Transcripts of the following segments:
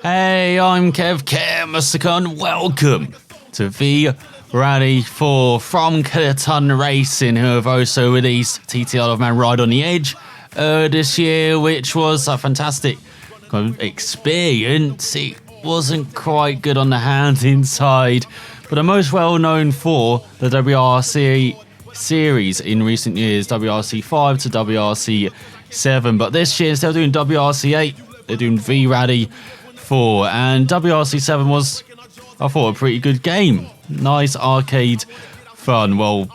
Hey, I'm Kylotonn. Welcome to V-Rallycross from Kylotonn Racing, who have also released TT Isle of Man Ride on the Edge this year, which was a fantastic kind of experience. It wasn't quite good on the handling side, but I'm most well known for the WRC series in recent years, WRC 5 to WRC 7, but this year instead of doing WRC 8, they're doing V-Rally 4, and WRC 7 was, I thought, a pretty good game. Nice arcade fun. Well,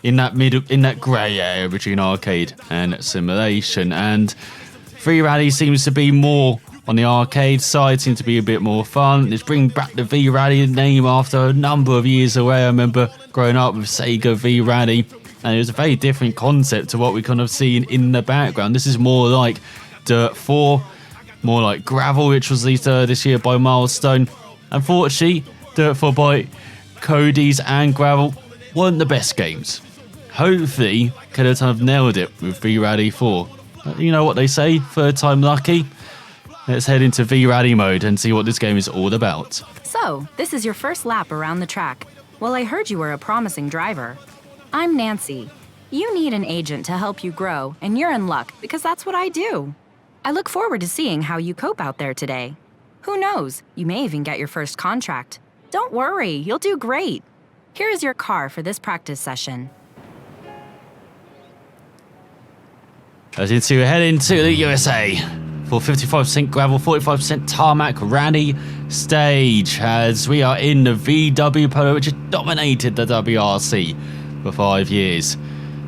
in that grey area between arcade and simulation, and V-Rally seems to be more on the arcade side, seems to be a bit more fun. It's bringing back the V-Rally name after a number of years away. I remember growing up with Sega V-Rally, and it was a very different concept to what we kind of seen in the background. This is more like Dirt 4, more like Gravel, which was released this year by Milestone. Unfortunately, Dirt 4 by Cody's and Gravel weren't the best games. Hopefully, Kylotonn have nailed it with V-Rally 4. You know what they say, third time lucky. Let's head into V-Rally mode and see what this game is all about. So, this is your first lap around the track. Well, I heard you were a promising driver. I'm Nancy. You need an agent to help you grow, and you're in luck because that's what I do. I look forward to seeing how you cope out there today. Who knows, you may even get your first contract. Don't worry, you'll do great. Here is your car for this practice session. As into head into the USA for 55% gravel, 45% tarmac rally stage, as we are in the VW Polo, which has dominated the WRC for 5 years.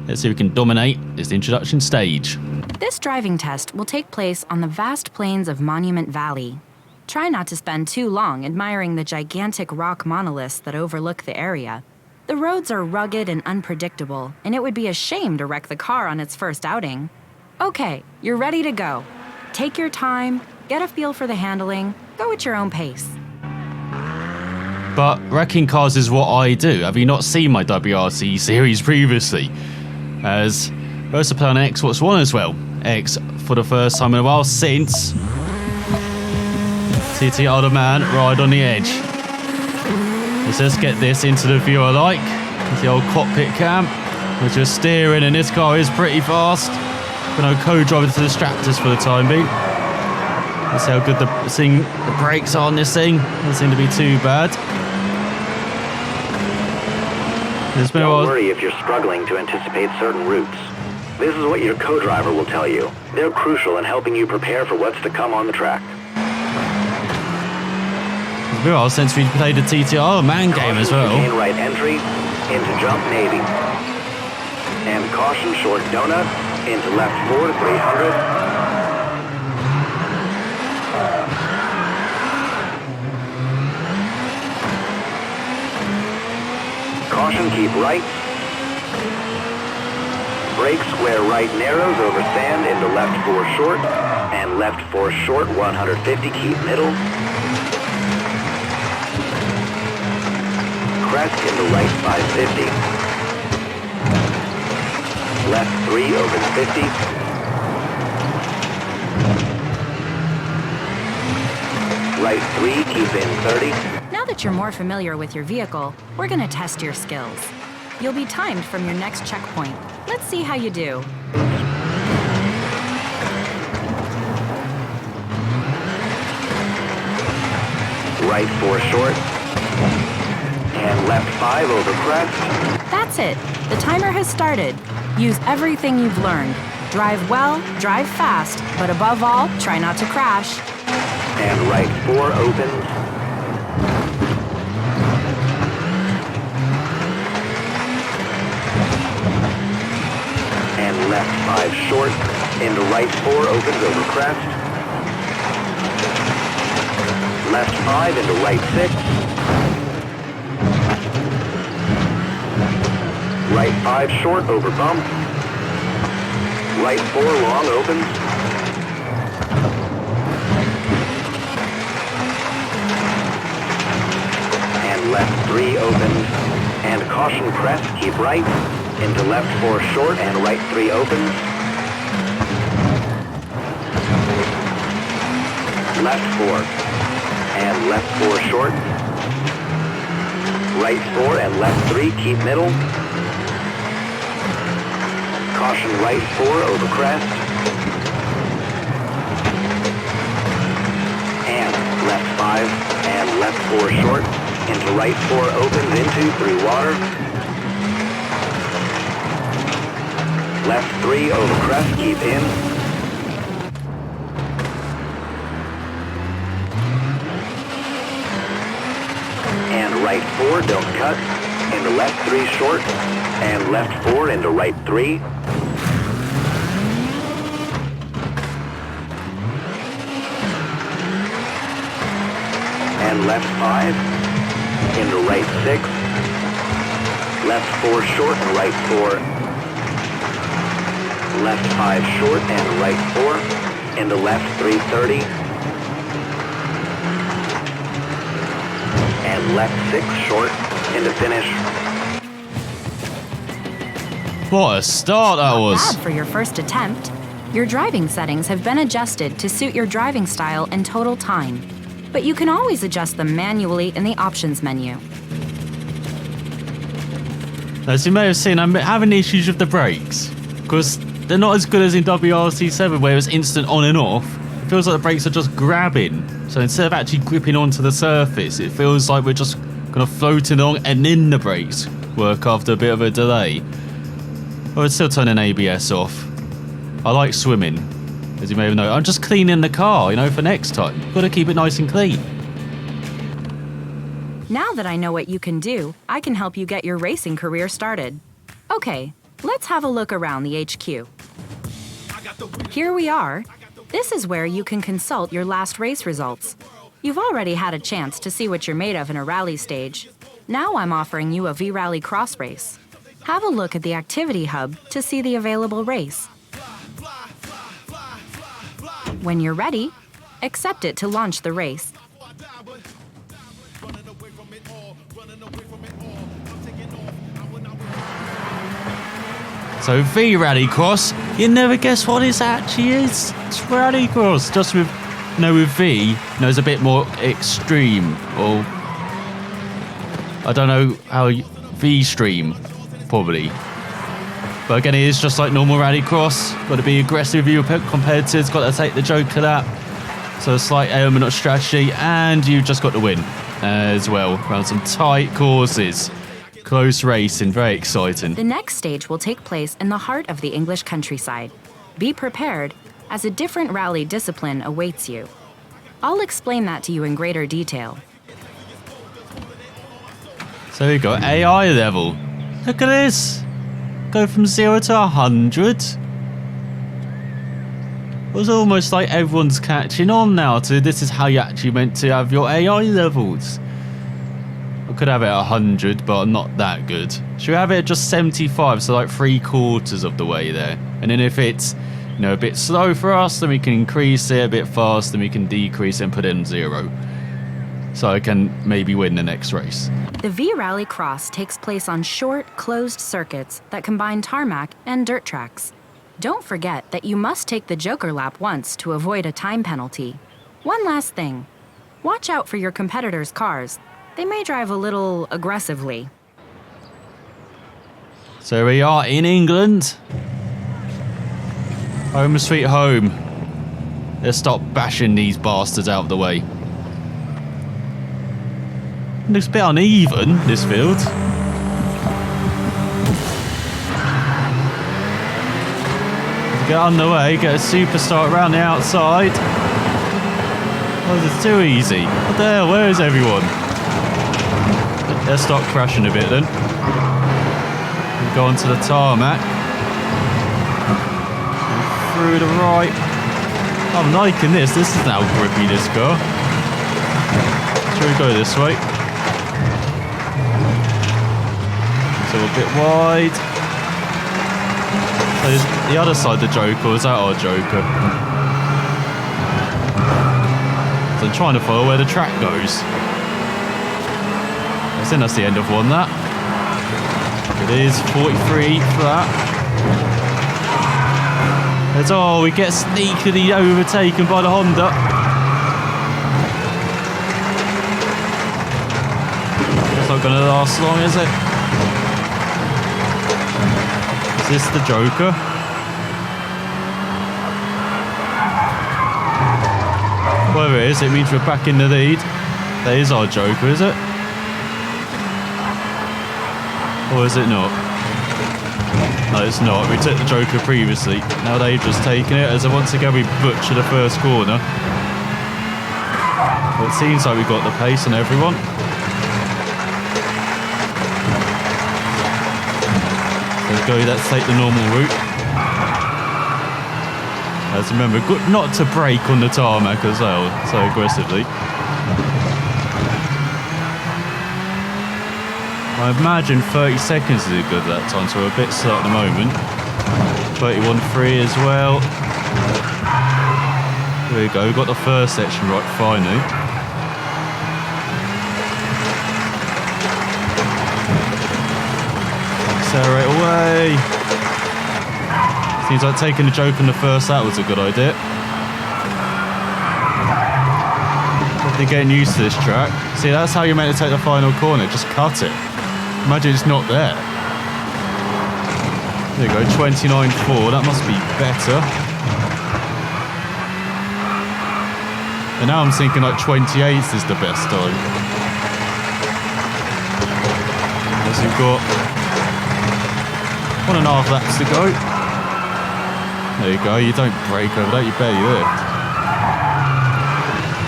Let's see if we can dominate this introduction stage. This driving test will take place on the vast plains of Monument Valley. Try not to spend too long admiring the gigantic rock monoliths that overlook the area. The roads are rugged and unpredictable, and it would be a shame to wreck the car on its first outing. Okay, you're ready to go. Take your time, get a feel for the handling, go at your own pace. But wrecking cars is what I do. Have you not seen my WRC series previously? As I also play on Xbox One as well. X for the first time in a while since TT Isle of Man Ride on the Edge. Let's get this into the view I like. It's the old cockpit cam. We're just steering, and this car is pretty fast. Gonna co-drive to the distractors for the time being. Let's see how good the brakes are on this thing. Doesn't seem to be too bad. Don't worry if you're struggling to anticipate certain routes. This is what your co-driver will tell you. They're crucial in helping you prepare for what's to come on the track. It's been a while since we played the TT Isle of Man game as well. Gain right entry into jump maybe. And caution short donut into left 4 to 300. Caution, keep right. Brake square right narrows over sand into left 4 short. And left 4 short 150, keep middle. Crest into right 550. Left 3 over 50. Right 3, keep in 30. Now that you're more familiar with your vehicle, we're going to test your skills. You'll be timed from your next checkpoint. Let's see how you do. Right 4 short. And left 5 over crest. That's it. The timer has started. Use everything you've learned. Drive well, drive fast, but above all, try not to crash. And right 4 opens. And left 5 short. Into right 4 opens over crest. Left 5 into right 6. Right 5 short over bump. Right 4 long opens. And left 3 opens. And caution crest, keep right. Into left 4 short and right 3 opens. Left 4. and left 4 short. Right 4 and left 3, keep middle. Caution right 4 over crest. And left 5 and left 4 short. Into right 4 opens into through water. Left 3 over crest, keep in. And right 4, don't cut. Into left 3 short. And left 4 into right 3. And left 5. Into right 6. Left 4 short and right 4. Left 5 short and right 4. Into left 330. And left 6 short. Into finish. What a start that was. Not bad for your first attempt. Your driving settings have been adjusted to suit your driving style and total time, but you can always adjust them manually in the options menu. As you may have seen, I'm having issues with the brakes because they're not as good as in WRC7 where it's instant on and off. It feels like the brakes are just grabbing. So instead of actually gripping onto the surface, it feels like we're just kind of floating along and then the brakes work after a bit of a delay. I would still turn an ABS off. I like swimming, as you may have known. I'm just cleaning the car, for next time. Got to keep it nice and clean. Now that I know what you can do, I can help you get your racing career started. Okay, let's have a look around the HQ. Here we are. This is where you can consult your last race results. You've already had a chance to see what you're made of in a rally stage. Now I'm offering you a V-Rallycross race. Have a look at the activity hub to see the available race. When you're ready, accept it to launch the race. So V-Rallycross, you never guess what it actually is. It's Rallycross, just with, with V, it's a bit more extreme, or I don't know how V-stream, probably. But again, it is just like normal Rallycross. Got to be aggressive with your competitors, got to take the joke of that. So a slight element of strategy, and you've just got to win as well around some tight courses. Close racing, very exciting. The next stage will take place in the heart of the English countryside. Be prepared, as a different rally discipline awaits you. I'll explain that to you in greater detail. So we've got AI level. Look at this. Go from 0 to 100. It was almost like everyone's catching on now to this is how you actually meant to have your AI levels. I could have it at 100, but I'm not that good. Should we have it at just 75, so like 3/4 of the way there? And then if it's, a bit slow for us, then we can increase it. A bit fast, then we can decrease it and put it in 0. So I can maybe win the next race. The V-Rallycross takes place on short, closed circuits that combine tarmac and dirt tracks. Don't forget that you must take the Joker lap once to avoid a time penalty. One last thing. Watch out for your competitors' cars. They may drive a little aggressively. So we are in England. Home sweet home. Let's stop bashing these bastards out of the way. It looks a bit uneven, this field. Get underway, get a superstar around the outside. Oh, this is too easy. What the hell, where is everyone? Let's start crashing a bit then. We'll go onto the tarmac. And through the right. I'm liking this. This is now grippy, this car. Shall we go this way? So a bit wide. So is the other side the Joker, or is that our Joker? So I'm trying to follow where the track goes. I think that's the end of one, that. It is 43 flat. Oh, we get sneakily overtaken by the Honda. not going to last long, is it? Is this the Joker? Whatever it is, it means we're back in the lead. That is our Joker, is it? Or is it not? No, it's not. We took the Joker previously. Now they've just taken it as once again we butcher the first corner. But it seems like we've got the pace on everyone. Let's take the normal route. Let's remember, good not to brake on the tarmac as well, so aggressively. I imagine 30 seconds is good that time, so we're a bit slow at the moment. 31.3 as well. There we go, we got the first section right finally. Accelerate away. Seems like taking the Joker in the first lap was a good idea. They're getting used to this track. See, that's how you're meant to take the final corner. Just cut it. Imagine it's not there. There you go, 29.4. That must be better. And now I'm thinking like 28th is the best time. As we've got 1.5 laps to go. There you go, you don't brake over that, you barely lift.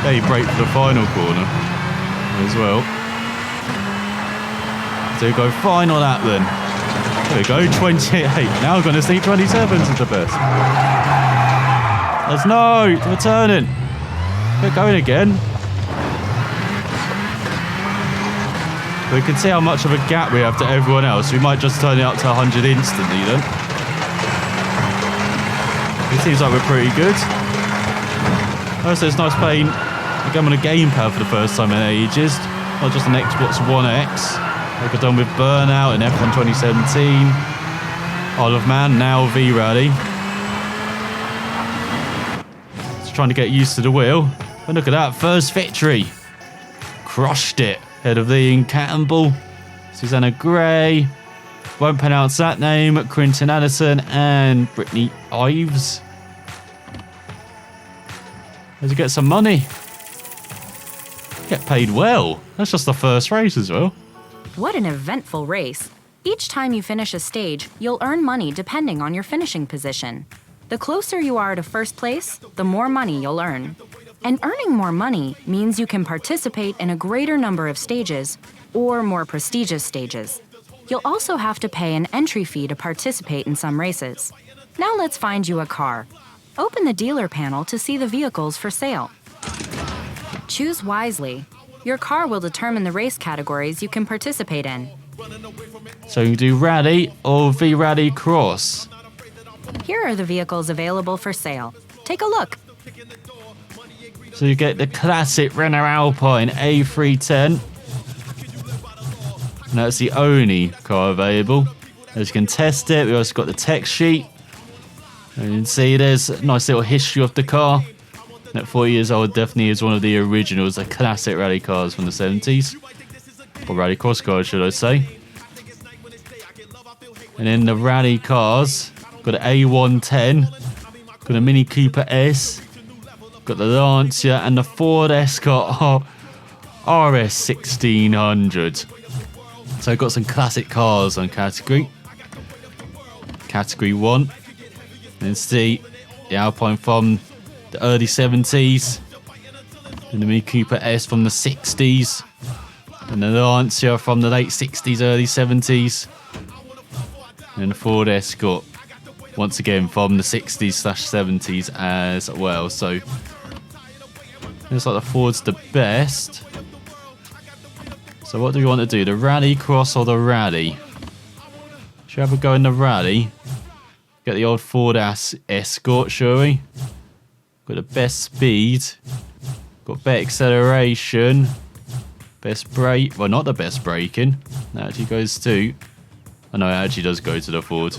There you brake for the final corner as well. So you go final lap then. There we go, 28. Now we're going to see 27s is the best. There's no, we're turning. We're going again. We can see how much of a gap we have to everyone else. We might just turn it up to 100 instantly then. It seems like we're pretty good. Also, it's nice playing again on a gamepad for the first time in ages. Not just an Xbox One X. Like I've done with Burnout in F1 2017. Isle of Man, now V-Rally. Just trying to get used to the wheel. And look at that, first victory. Crushed it. Head of Ian Campbell, Susanna Gray, won't pronounce that name, Quinton Addison, and Brittany Ives. Let's get some money. Get paid well. That's just the first race as well. What an eventful race. Each time you finish a stage, you'll earn money depending on your finishing position. The closer you are to first place, the more money you'll earn. And earning more money means you can participate in a greater number of stages or more prestigious stages. You'll also have to pay an entry fee to participate in some races. Now let's find you a car. Open the dealer panel to see the vehicles for sale. Choose wisely. Your car will determine the race categories you can participate in. So you can do Rally or V-Rallycross. Here are the vehicles available for sale. Take a look. So you get the classic Renault Alpine A310. And that's the only car available. As you can test it, we also got the text sheet. And you can see there's a nice little history of the car. At 40 years old, definitely is one of the originals, the classic rally cars from the 70s. Or rallycross cars, should I say. And in the rally cars, got an A110, got a Mini Cooper S, got the Lancia and the Ford Escort RS 1600. So I've got some classic cars on category. Category 1. And see the Alpine from the early 70s. And the Mini Cooper S from the 60s. And the Lancia from the late 60s, early 70s. And the Ford Escort, once again, from the 60s/70s as well. So, looks like the Ford's the best. So what do we want to do? The Rallycross or the Rally? Should we have a go in the Rally? Get the old Ford Escort, shall we? Got the best speed. Got better acceleration. Best brake. Well, not the best braking. That actually goes to... Oh no, it actually does go to the Ford.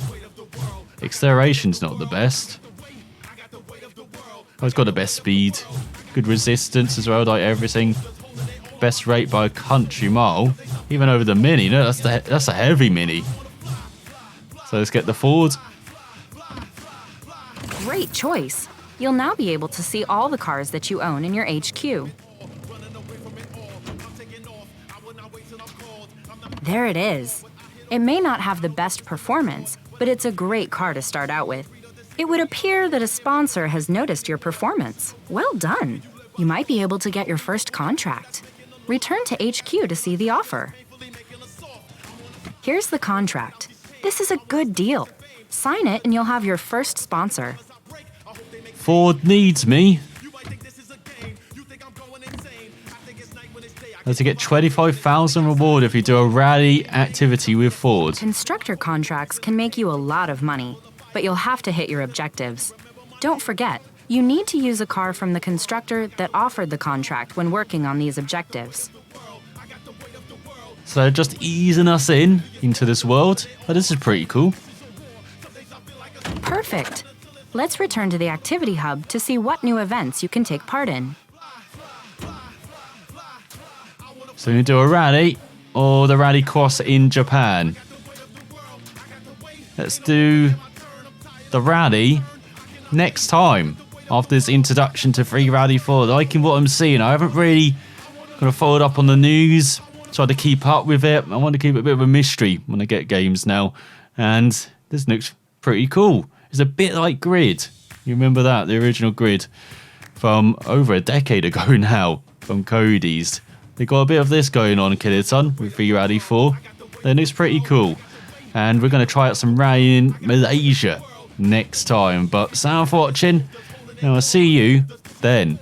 Acceleration's not the best. Oh, it's got the best speed. Good resistance as well, like everything. best rate by a country mile, even over the Mini. No, that's a heavy Mini. So let's get the Ford. Great choice. You'll now be able to see all the cars that you own in your HQ. There it is. It may not have the best performance, but it's a great car to start out with. It would appear that a sponsor has noticed your performance. Well done. You might be able to get your first contract. Return to HQ to see the offer. Here's the contract. This is a good deal. Sign it and you'll have your first sponsor. Ford needs me. To get 25,000 reward if you do a rally activity with Ford. Constructor contracts can make you a lot of money, but you'll have to hit your objectives. Don't forget, you need to use a car from the constructor that offered the contract when working on these objectives. So just easing us into this world. Oh, this is pretty cool. Perfect. Let's return to the activity hub to see what new events you can take part in. So we do a rally or the Rallycross in Japan. Let's do the rally next time after this introduction to V-Rally4. Liking what I'm seeing. I haven't really kind of followed up on the news, tried to keep up with it. I want to keep it a bit of a mystery when I get games now. And this looks pretty cool. It's a bit like Grid. You remember that? The original Grid from over a decade ago now from Cody's. They got a bit of this going on in Kylotonn with V-Rally4. Then it's pretty cool. And we're going to try out some rally in Malaysia next time. But thanks for watching. And I'll see you then.